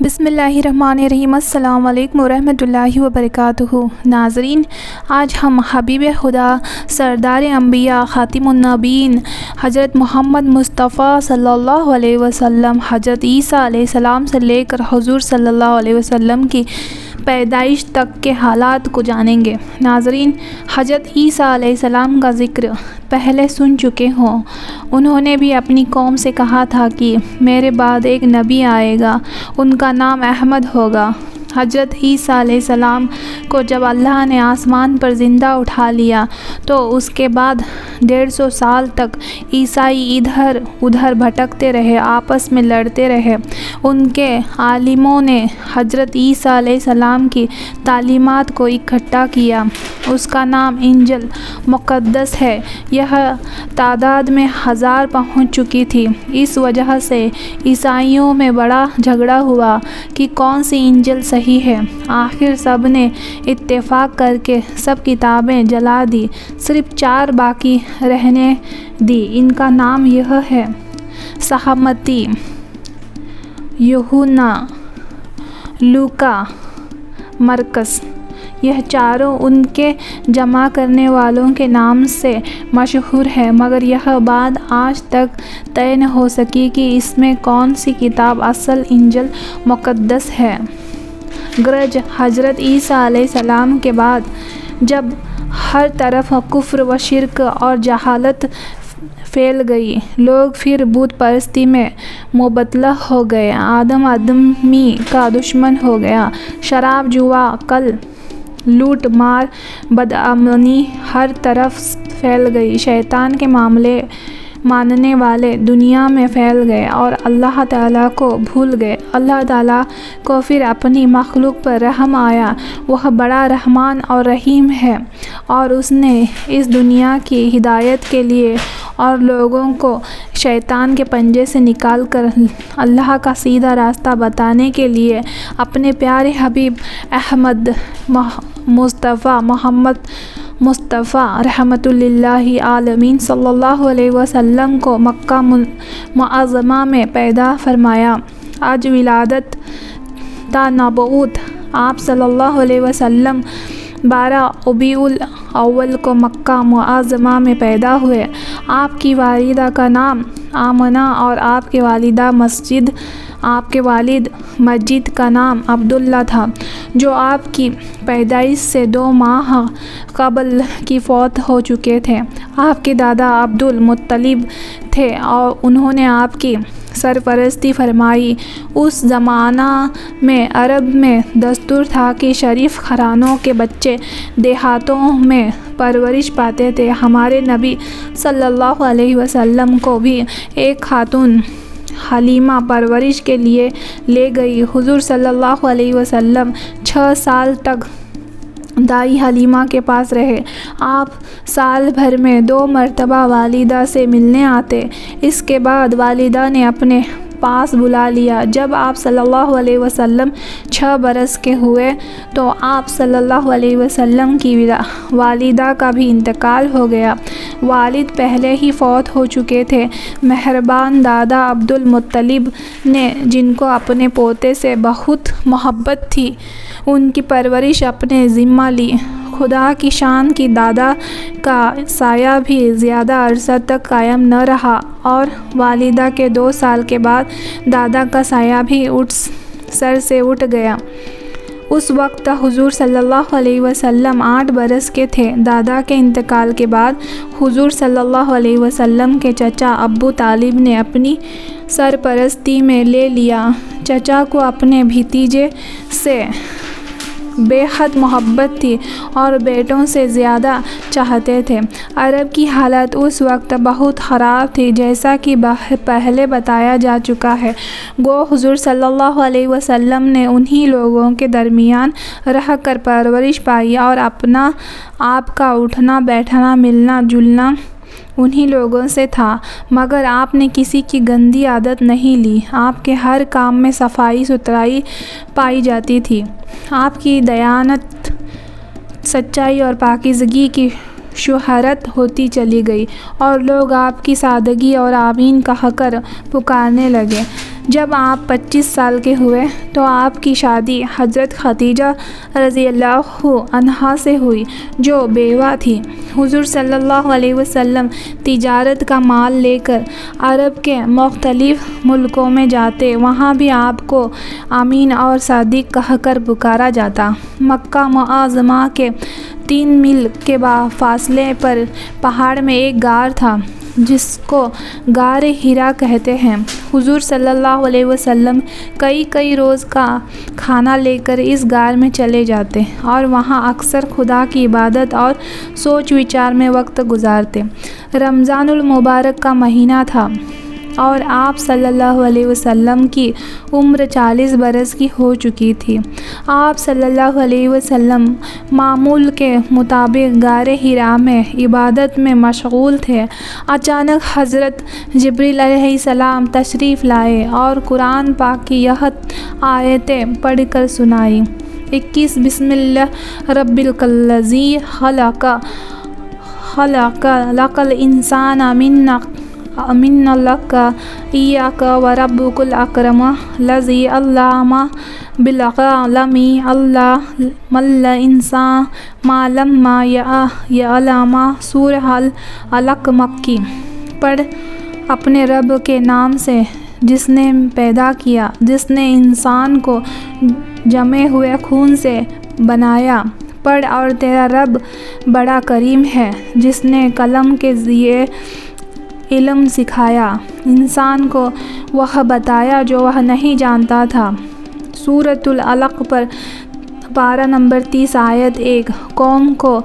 بسم اللہ الرحمن الرحیم۔ السلام علیکم ورحمۃ اللہ وبرکاتہ۔ ناظرین، آج ہم حبیب خدا، سردار انبیاء، خاتم النبیین حضرت محمد مصطفیٰ صلی اللہ علیہ وسلم، حضرت عیسیٰ علیہ السلام سے لے کر حضور صلی اللہ علیہ وسلم کی پیدائش تک کے حالات کو جانیں گے۔ ناظرین، حضرت عیسیٰ علیہ السلام کا ذکر پہلے سن چکے ہوں۔ انہوں نے بھی اپنی قوم سے کہا تھا کہ میرے بعد ایک نبی آئے گا، ان کا نام احمد ہوگا۔ حضرت عیسیٰ علیہ السلام کو جب اللہ نے آسمان پر زندہ اٹھا لیا تو اس کے بعد 150 سال تک عیسائی ادھر ادھر بھٹکتے رہے، آپس میں لڑتے رہے۔ ان کے عالموں نے حضرت عیسیٰ علیہ السلام کی تعلیمات کو اکٹھا کیا، اس کا نام انجیل مقدس ہے۔ یہ تعداد میں 1000 پہنچ چکی تھی۔ اس وجہ سے عیسائیوں میں بڑا جھگڑا ہوا کہ کون سی انجیل صحیح ہے۔ آخر سب نے اتفاق کر کے سب کتابیں جلا دی، صرف 4 باقی رہنے دی۔ ان کا نام یہ ہے: صحمتی، یوحنا، لوکا، مرکس۔ یہ چاروں ان کے جمع کرنے والوں کے نام سے مشہور ہے، مگر یہ بات آج تک طے نہ ہو سکی کہ اس میں کون سی کتاب اصل انجیل مقدس ہے۔ گرچہ حضرت عیسیٰ علیہ السلام کے بعد جب ہر طرف کفر و شرک اور جہالت پھیل گئی، لوگ پھر بت پرستی میں مبتلا ہو گئے، آدم آدمی کا دشمن ہو گیا، شراب، جوا، کل، لوٹ مار، بدامنی ہر طرف پھیل گئی، شیطان کے معاملے ماننے والے دنیا میں پھیل گئے اور اللہ تعالیٰ کو بھول گئے۔ اللہ تعالیٰ کو پھر اپنی مخلوق پر رحم آیا۔ وہ بڑا رحمان اور رحیم ہے اور اس نے اس دنیا کی ہدایت کے لیے اور لوگوں کو شیطان کے پنجے سے نکال کر اللہ کا سیدھا راستہ بتانے کے لیے اپنے پیارے حبیب احمد مصطفیٰ محمد مصطفیٰ رحمۃ للہ عالمین صلی اللہ علیہ وسلم کو مکہ معظمہ میں پیدا فرمایا۔ آج ولادت تا نبوت آپ صلی اللہ علیہ وسلم 12 ربیع الاول کو مکہ معظمہ میں پیدا ہوئے۔ آپ کی والدہ کا نام آمنہ اور آپ کے والد مجید کا نام عبداللہ تھا، جو آپ کی پیدائش سے 2 ماہ قبل کی فوت ہو چکے تھے۔ آپ کے دادا عبد المطلب تھے اور انہوں نے آپ کی سرپرستی فرمائی۔ اس زمانہ میں عرب میں دستور تھا کہ شریف گھرانوں کے بچے دیہاتوں میں پرورش پاتے تھے۔ ہمارے نبی صلی اللہ علیہ وسلم کو بھی ایک خاتون حلیمہ پرورش کے لیے لے گئی۔ حضور صلی اللہ علیہ وسلم 6 سال تک دائی حلیمہ کے پاس رہے۔ آپ سال بھر میں 2 مرتبہ والدہ سے ملنے آتے۔ اس کے بعد والدہ نے اپنے پاس بلا لیا۔ جب آپ صلی اللہ علیہ وسلم 6 برس کے ہوئے تو آپ صلی اللہ علیہ وسلم کی والدہ کا بھی انتقال ہو گیا۔ والد پہلے ہی فوت ہو چکے تھے۔ مہربان دادا عبد المطلب نے، جن کو اپنے پوتے سے بہت محبت تھی، ان کی پرورش اپنے ذمہ لی۔ خدا کی شان کہ دادا کا سایہ بھی زیادہ عرصہ تک قائم نہ رہا اور والدہ کے 2 سال کے بعد دادا کا سایہ بھی سر سے اٹھ گیا۔ اس وقت حضور صلی اللہ علیہ وسلم 8 برس کے تھے۔ دادا کے انتقال کے بعد حضور صلی اللہ علیہ وسلم کے چچا ابو طالب نے اپنی سرپرستی میں لے لیا۔ چچا کو اپنے بھتیجے سے بے حد محبت تھی اور بیٹوں سے زیادہ چاہتے تھے۔ عرب کی حالت اس وقت بہت خراب تھی، جیسا کہ پہلے بتایا جا چکا ہے۔ گو حضور صلی اللہ علیہ وسلم نے انہی لوگوں کے درمیان رہ کر پرورش پائی اور اپنا آپ کا اٹھنا بیٹھنا ملنا جلنا انہی لوگوں سے تھا، مگر آپ نے کسی کی گندی عادت نہیں لی۔ آپ کے ہر کام میں صفائی ستھرائی پائی جاتی تھی۔ آپ کی دیانت، سچائی اور پاکیزگی کی شہرت ہوتی چلی گئی اور لوگ آپ کی سادگی اور آمین کہہ کر پکارنے لگے۔ جب آپ 25 سال کے ہوئے تو آپ کی شادی حضرت خدیجہ رضی اللہ عنہا سے ہوئی جو بیوہ تھی۔ حضور صلی اللہ علیہ وسلم تجارت کا مال لے کر عرب کے مختلف ملکوں میں جاتے، وہاں بھی آپ کو امین اور صادق کہہ کر پکارا جاتا۔ مکہ معظمہ کے 3 میل کے فاصلے پر پہاڑ میں ایک غار تھا جس کو غار حرا کہتے ہیں۔ حضور صلی اللہ علیہ وسلم کئی روز کا کھانا لے کر اس غار میں چلے جاتے اور وہاں اکثر خدا کی عبادت اور سوچ وچار میں وقت گزارتے۔ رمضان المبارک کا مہینہ تھا اور آپ صلی اللہ علیہ وسلم کی عمر 40 برس کی ہو چکی تھی۔ آپ صلی اللہ علیہ وسلم معمول کے مطابق غار حرا میں عبادت میں مشغول تھے۔ اچانک حضرت جبریل علیہ السلام تشریف لائے اور قرآن پاک کی یہ آیتیں پڑھ کر سنائیں۔ 21 بسم اللہ رب الذی خلق الانسان من علق ایاک وربک الاکرم الذی علم بالقلم علم الانسان ما لم یعلم۔ سورہ العلق مکی۔ پڑھ اپنے رب کے نام سے جس نے پیدا کیا، جس نے انسان کو جمے ہوئے خون سے بنایا۔ پڑھ اور تیرا رب بڑا کریم ہے جس نے قلم کے ذریعے علم سکھایا، انسان کو وہ بتایا جو وہ نہیں جانتا تھا۔ سورۃ العلق پر پارہ نمبر 30 آیت 1۔ قوم کو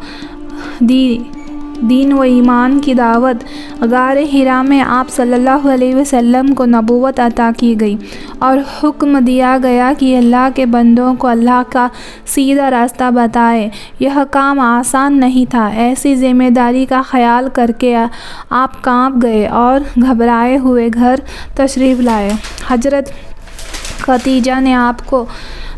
دین و ایمان کی دعوت۔ غار حرا میں آپ صلی اللہ علیہ وسلم کو نبوت عطا کی گئی اور حکم دیا گیا کہ اللہ کے بندوں کو اللہ کا سیدھا راستہ بتائے۔ یہ کام آسان نہیں تھا۔ ایسی ذمہ داری کا خیال کر کے آپ کانپ گئے اور گھبرائے ہوئے گھر تشریف لائے۔ حضرت خدیجہ نے آپ کو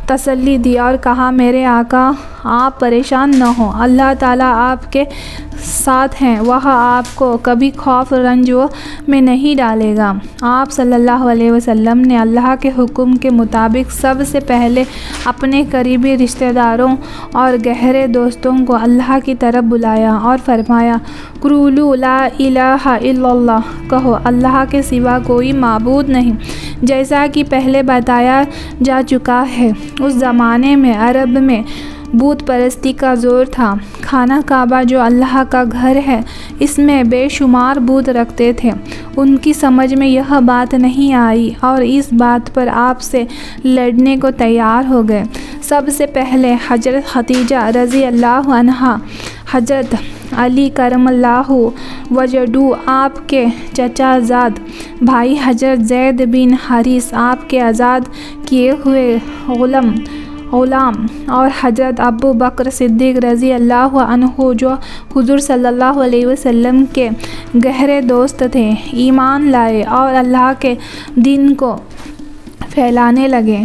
تسلی دی اور کہا، میرے آقا آپ پریشان نہ ہوں، اللہ تعالیٰ آپ کے ساتھ ہیں، وہ آپ کو کبھی خوف رنج میں نہیں ڈالے گا۔ آپ صلی اللہ علیہ وسلم نے اللہ کے حکم کے مطابق سب سے پہلے اپنے قریبی رشتہ داروں اور گہرے دوستوں کو اللہ کی طرف بلایا اور فرمایا، قولوا لا الہ الا اللہ، کہو اللہ کے سوا کوئی معبود نہیں۔ جیسا کہ پہلے بتایا جا چکا ہے، اس زمانے میں عرب میں بت پرستی کا زور تھا۔ خانہ کعبہ جو اللہ کا گھر ہے، اس میں بے شمار بت رکھتے تھے۔ ان کی سمجھ میں یہ بات نہیں آئی اور اس بات پر آپ سے لڑنے کو تیار ہو گئے۔ سب سے پہلے حضرت خدیجہ رضی اللہ عنہا، حضرت علی کرم اللہ وجہہ، آپ کے چچا زاد بھائی حضرت زید بن حارثہ، آپ کے آزاد کیے ہوئے غلام، اور حضرت ابو بکر صدیق رضی اللہ عنہ جو حضور صلی اللہ علیہ وسلم کے گہرے دوست تھے، ایمان لائے اور اللہ کے دین کو پھیلانے لگے۔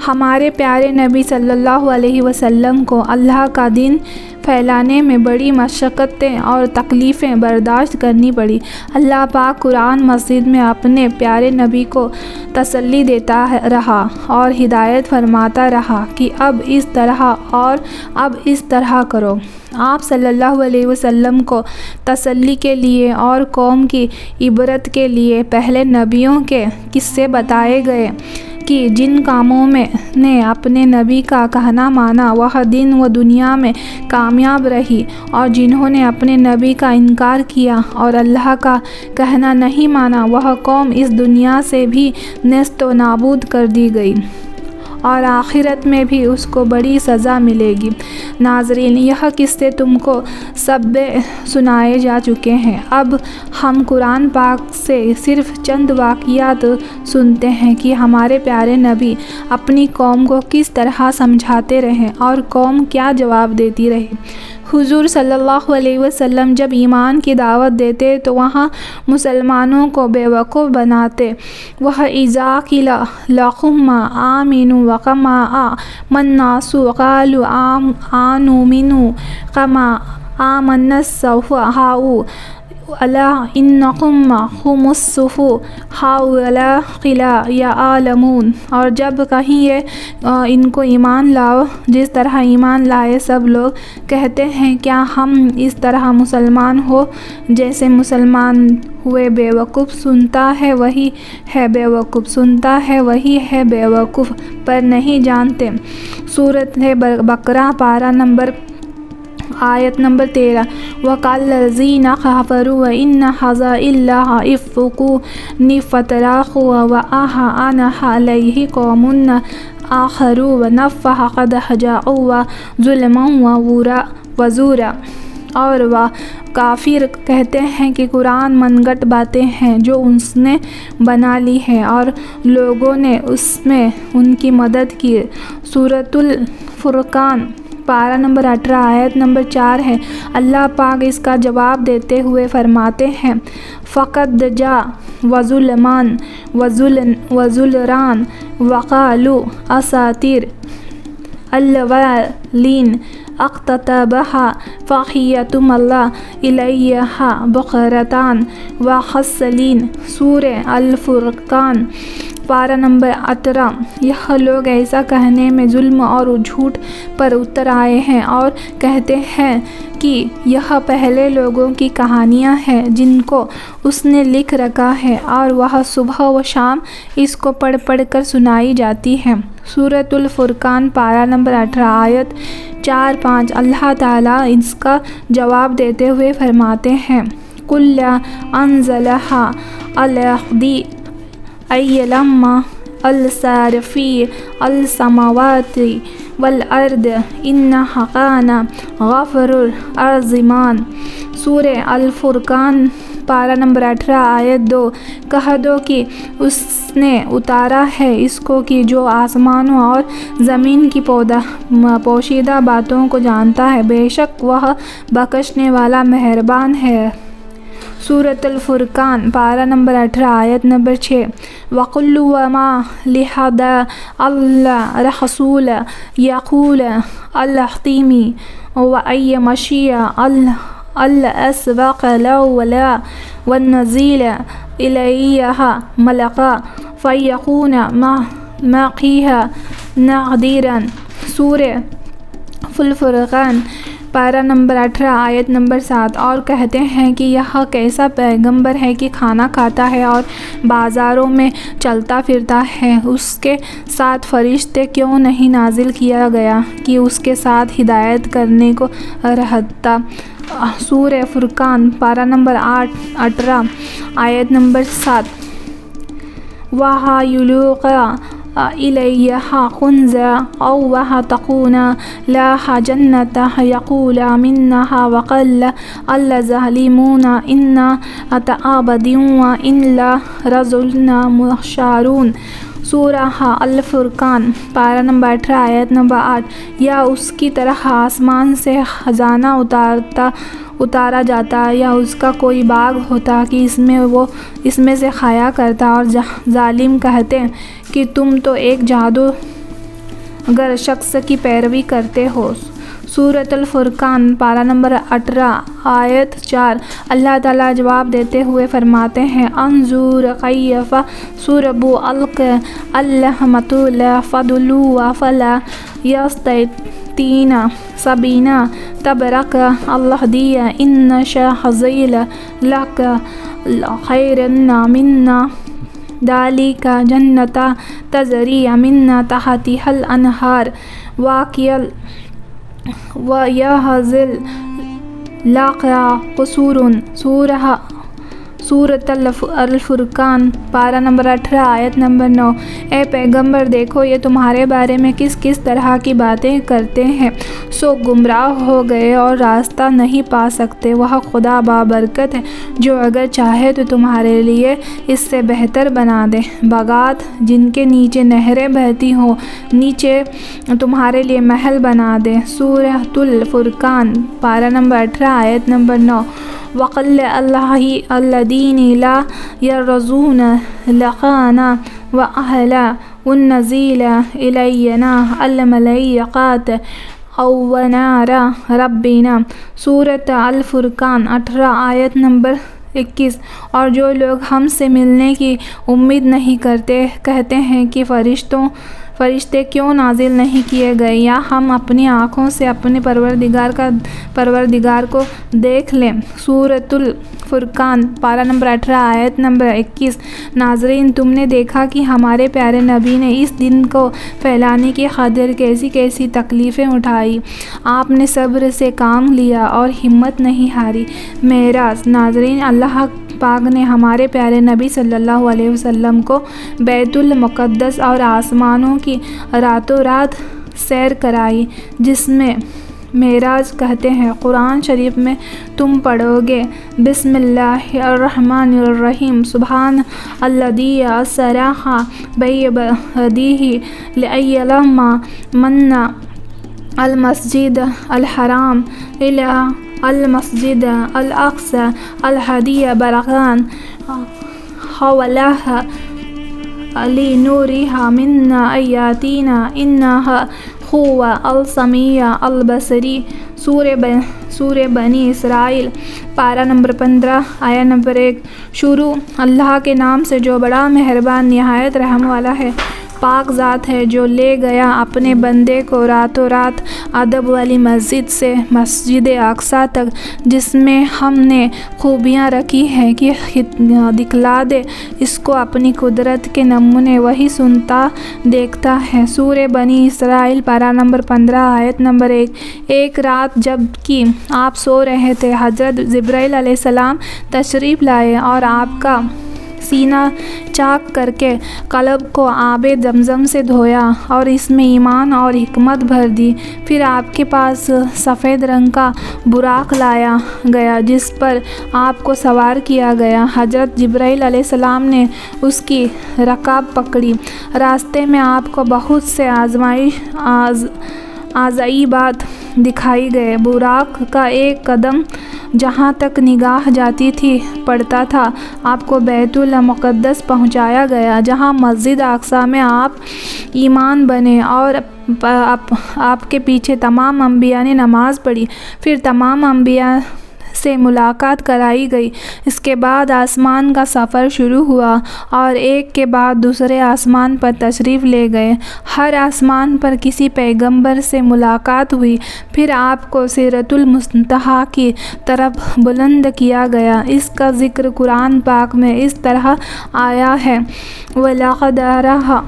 ہمارے پیارے نبی صلی اللہ علیہ وسلم کو اللہ کا دین پھیلانے میں بڑی مشقتیں اور تکلیفیں برداشت کرنی پڑی۔ اللہ پاک قرآن مجید میں اپنے پیارے نبی کو تسلی دیتا رہا اور ہدایت فرماتا رہا کہ اب اس طرح اور اب اس طرح کرو۔ آپ صلی اللہ علیہ وسلم کو تسلی کے لیے اور قوم کی عبرت کے لیے پہلے نبیوں کے قصے بتائے گئے کہ جن کاموں میں نے اپنے نبی کا کہنا مانا وہ دین و دنیا میں کامیاب رہی، اور جنہوں نے اپنے نبی کا انکار کیا اور اللہ کا کہنا نہیں مانا وہ قوم اس دنیا سے بھی نیست و نابود کر دی گئی اور آخرت میں بھی اس کو بڑی سزا ملے گی۔ ناظرین، یہ قصے تم کو سب سنائے جا چکے ہیں۔ اب ہم قرآن پاک سے صرف چند واقعات سنتے ہیں کہ ہمارے پیارے نبی اپنی قوم کو کس طرح سمجھاتے رہے اور قوم کیا جواب دیتی رہی۔ حضور صلی اللہ علیہ وسلم جب ایمان کی دعوت دیتے تو وہاں مسلمانوں کو بیوقوف بناتے۔ وہ اذا قیل لهم آمنوا كما آمن الناس قالوا آنؤمن كما آمن السفهاء الا انکم هم الصفو ہاؤلا قلا یعلمون، اور جب کہیں یہ ان کو ایمان لاؤ جس طرح ایمان لائے سب لوگ، کہتے ہیں کیا ہم اس طرح مسلمان ہو جیسے مسلمان ہوئے؟ بیوقوف سنتا ہے وہی ہے بیوقوف، سنتا ہے وہی ہے بیوقوف، پر نہیں جانتے۔ سورۃ بقرہ پارہ نمبر آیت نمبر 13۔ وَقَالَ الَّذِينَ كَفَرُوا إِنَّ هَذَا إِلَّا إِفْكٌ افْتَرَاهُ وَأَعَانَ عَلَيْهِ قَوْمٌ آخَرُونَ فَقَدْ جَاءُوا ظُلْمًا وَزُورًا، اور وہ کافر کہتے ہیں کہ قرآن من گھڑت باتیں ہیں جو اس نے بنا لی ہیں اور لوگوں نے اس میں ان کی مدد کی۔ سورۃ الفرقان پارہ نمبر 18 آیت نمبر 4 ہے۔ اللہ پاک اس کا جواب دیتے ہوئے فرماتے ہیں فقد جاء وظلمان وزلران وقالوا اساطیر الاولین اقتتبها فهي تملى إليها بكرة وأصيلا۔ سورہ الفرقان پارہ نمبر 18۔ یہ لوگ ایسا کہنے میں ظلم اور جھوٹ پر اتر آئے ہیں اور کہتے ہیں کہ یہ پہلے لوگوں کی کہانیاں ہیں جن کو اس نے لکھ رکھا ہے اور وہ صبح و شام اس کو پڑھ پڑھ کر سنائی جاتی ہیں۔ سورۃ الفرقان پارہ نمبر 18 آیت 4-5۔ اللہ تعالیٰ اس کا جواب دیتے ہوئے فرماتے ہیں قُلْ أَنزَلَهَا الْعَزِيزُ الْعَلِيمُ الْصَافِي السَّمَاوَاتِ وَالْأَرْضِ إِنَّهُ كَانَ غَفُورًا رَحِيمًا۔ سورہ الفرقان پارہ نمبر 18 آیت 2۔ کہہ دو کہ اس نے اتارا ہے اس کو کہ جو آسمانوں اور زمین کی پوشیدہ باتوں کو جانتا ہے، بے شک وہ بخشنے والا مہربان ہے۔ سورۃ الفرقان پارہ نمبر 18 آیت نمبر 6۔ وَقُلْ وَمَا لِهَذَا الرَّسُولِ يَقُولُ الْحَكِيمُ وَيَمْشِي الْأَسْوَاقَ لَوْلَا وَنُزِّلَ إِلَيْهِ مَلَكٌ فَيَكُونَ مَعَهُ نَذِيرًا۔ سورہ الفرقان پارہ نمبر 18 آیت نمبر 7۔ اور کہتے ہیں کہ یہ کیسا پیغمبر ہے کہ کھانا کھاتا ہے اور بازاروں میں چلتا پھرتا ہے، اس کے ساتھ فرشتے کیوں نہیں نازل کیا گیا کہ اس کے ساتھ ہدایت کرنے کو رہتا۔ سورہ فرقان پارہ نمبر 18 آیت نمبر 7۔ وَهَا يُلْقَى إِلَيْهِ كُنْزًا أَوْ تَكُونُ لَهُ جَنَّةٌ يَأْكُلُ مِنْهَا وَقَالَ الظَّالِمُونَ إِنْ نَتَعَبَدُ إِلَّا رَجُلًا مُحْسِنًا۔ سورہ الفرقان پارہ نمبر 18 آیت نمبر 8۔ یا اس کی طرح آسمان سے خزانہ اتارا جاتا یا اس کا کوئی باغ ہوتا کہ اس میں سے کھایا کرتا، اور ظالم کہتے کہ تم تو ایک جادوگر شخص کی پیروی کرتے ہو۔ سورۃ الفرقان پارہ نمبر 18 آیت 4۔ اللہ تعالیٰ جواب دیتے ہوئے فرماتے ہیں انظر کیف ضربوا الامثال فضلوا فلا یستطیعون سبیلا تبارک الذی إن شجرة لک خیر من ذلك جنة تجری من تحتها الأنہار وَيَهْزِلْ لَقَا قُصُورٌ۔ سورۃ الفرقان پارہ نمبر 18 آیت نمبر 9۔ اے پیغمبر دیکھو یہ تمہارے بارے میں کس کس طرح کی باتیں کرتے ہیں، سو گمراہ ہو گئے اور راستہ نہیں پا سکتے۔ وہ خدا بابرکت ہے جو اگر چاہے تو تمہارے لیے اس سے بہتر بنا دے، باغات جن کے نیچے نہریں بہتی ہوں، نیچے تمہارے لیے محل بنا دے۔ سورۃ الفرقان پارہ نمبر 18 آیت نمبر 9۔ وَقَالَ الَّذِينَ لَا يَرْجُونَ لِقَاءَنَا وَأَهْلَ وَنُزِّلَ إِلَيْنَا الْمَلَائِكَةُ أَوْ نَرَى رَبَّنَا۔ سورۃ الفرقان 18 آیت نمبر 21 اور جو لوگ ہم سے ملنے کی امید نہیں کرتے کہتے ہیں کہ فرشتے کیوں نازل نہیں کیے گئے یا ہم اپنی آنکھوں سے اپنے پروردگار کو دیکھ لیں۔ سورۃ الفرقان پارہ نمبر 18 آیت نمبر 21۔ ناظرین، تم نے دیکھا کہ ہمارے پیارے نبی نے اس دن کو پھیلانے کی خاطر کیسی کیسی تکلیفیں اٹھائی۔ آپ نے صبر سے کام لیا اور ہمت نہیں ہاری۔ معراج۔ ناظرین، اللہ پاک نے ہمارے پیارے نبی صلی اللہ علیہ وسلم کو بیت المقدس اور آسمانوں کی راتوں رات سیر کرائی، جس میں معراج کہتے ہیں۔ قرآن شریف میں تم پڑھو گے بسم اللہ الرحمن الرحیم، سبحان الذی اسری بعبدہ لیلا من المسجد الحرام الی المسجد الاقصی الذی بارکنا حولہ لنریہ من آیاتنا انہ هو السمیع البصیر۔ سورہ بنی اسرائیل پارہ نمبر 15 آیت نمبر 1۔ شروع۔ اللہ کے نام سے جو بڑا مہربان نہایت رحم والا ہے۔ پاک ذات ہے جو لے گیا اپنے بندے کو راتوں رات ادب والی مسجد سے مسجد اقصی تک، جس میں ہم نے خوبیاں رکھی ہیں کہ دکھلا دے اس کو اپنی قدرت کے نمونے، وہی سنتا دیکھتا ہے۔ سورہ بنی اسرائیل پارہ نمبر 15 آیت نمبر 1۔ ایک رات جب کہ آپ سو رہے تھے، حضرت جبرائیل علیہ السلام تشریف لائے اور آپ کا سینہ چاک کر کے قلب کو آب زمزم سے دھویا اور اس میں ایمان اور حکمت بھر دی۔ پھر آپ کے پاس سفید رنگ کا براق لایا گیا جس پر آپ کو سوار کیا گیا۔ حضرت جبرائیل علیہ السلام نے اس کی رکاب پکڑی۔ راستے میں آپ کو بہت سے عجائبات دکھائی گئے۔ براق کا ایک قدم جہاں تک نگاہ جاتی تھی پڑتا تھا۔ آپ کو بیت المقدس پہنچایا گیا، جہاں مسجد اقصی میں آپ امام بنے اور آپ کے پیچھے تمام انبیاء نے نماز پڑھی۔ پھر تمام انبیاء سے ملاقات کرائی گئی۔ اس کے بعد آسمان کا سفر شروع ہوا اور ایک کے بعد دوسرے آسمان پر تشریف لے گئے۔ ہر آسمان پر کسی پیغمبر سے ملاقات ہوئی۔ پھر آپ کو سدرۃ المنتہا کی طرف بلند کیا گیا۔ اس کا ذکر قرآن پاک میں اس طرح آیا ہے: وَلَقَدْ رَآهُ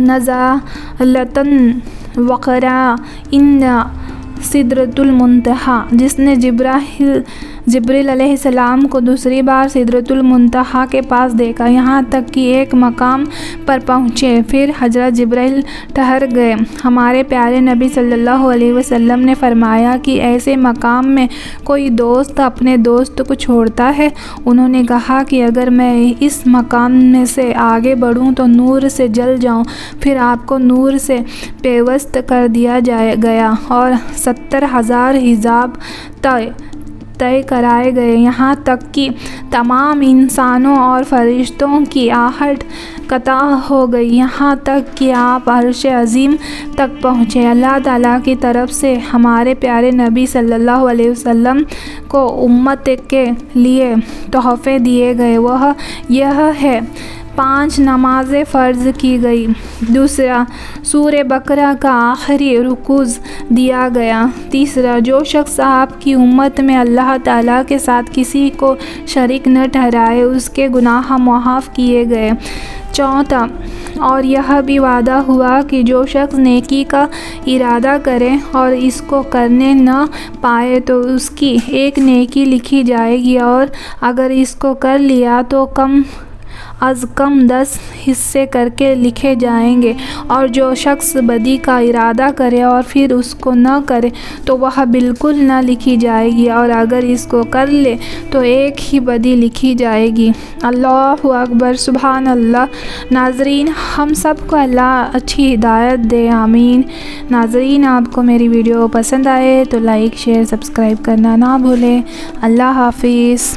نَزْلَةً أُخْرَىٰ عِندَ سدرۃ المنتہا۔ جس نے جبرائیل علیہ السلام کو دوسری بار سدرۃ المنتہا کے پاس دیکھا، یہاں تک کہ ایک مقام پر پہنچے۔ پھر حضرت جبرائیل ٹھہر گئے۔ ہمارے پیارے نبی صلی اللہ علیہ وسلم نے فرمایا کہ ایسے مقام میں کوئی دوست اپنے دوست کو چھوڑتا ہے؟ انہوں نے کہا کہ اگر میں اس مقام میں سے آگے بڑھوں تو نور سے جل جاؤں۔ پھر آپ کو نور سے پیوست کر دیا گیا اور 70,000 حجاب طے کرائے گئے، یہاں تک کہ تمام انسانوں اور فرشتوں کی آہٹ قطع ہو گئی، یہاں تک کہ آپ عرش عظیم تک پہنچے۔ اللہ تعالیٰ کی طرف سے ہمارے پیارے نبی صلی اللہ علیہ وسلم کو امت کے لیے تحفے دیے گئے، وہ یہ ہے: 5 نمازیں فرض کی گئی۔ دوسرا، سورہ بقرہ کا آخری رکوع دیا گیا۔ تیسرا، جو شخص آپ کی امت میں اللہ تعالیٰ کے ساتھ کسی کو شریک نہ ٹھہرائے، اس کے گناہ معاف کیے گئے۔ چوتھا، اور یہ بھی وعدہ ہوا کہ جو شخص نیکی کا ارادہ کرے اور اس کو کرنے نہ پائے تو اس کی ایک نیکی لکھی جائے گی، اور اگر اس کو کر لیا تو کم از کم 10 حصے کر کے لکھے جائیں گے، اور جو شخص بدی کا ارادہ کرے اور پھر اس کو نہ کرے تو وہ بالکل نہ لکھی جائے گی، اور اگر اس کو کر لے تو ایک ہی بدی لکھی جائے گی۔ اللہ اکبر، سبحان اللہ۔ ناظرین، ہم سب کو اللہ اچھی ہدایت دے، آمین۔ ناظرین، آپ کو میری ویڈیو پسند آئے تو لائک، شیئر، سبسکرائب کرنا نہ بھولیں۔ اللہ حافظ۔